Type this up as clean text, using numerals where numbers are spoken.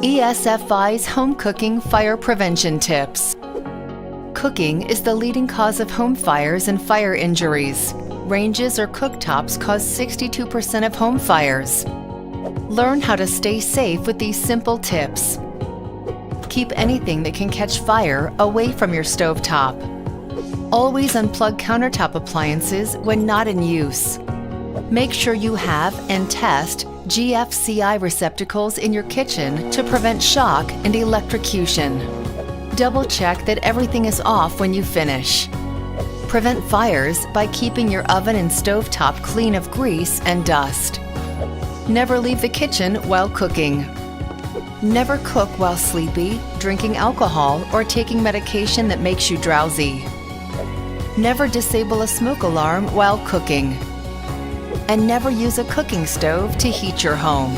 ESFI's Home Cooking Fire Prevention Tips. Cooking is the leading cause of home fires and fire injuries. Ranges or cooktops cause 62% of home fires. Learn how to stay safe with these simple tips. Keep anything that can catch fire away from your stovetop. Always unplug countertop appliances when not in use. Make sure you have and test GFCI receptacles in your kitchen to prevent shock and electrocution. Double check that everything is off when you finish. Prevent fires by keeping your oven and stovetop clean of grease and dust. Never leave the kitchen while cooking. Never cook while sleepy, drinking alcohol, or taking medication that makes you drowsy. Never disable a smoke alarm while cooking. And never use a cooking stove to heat your home.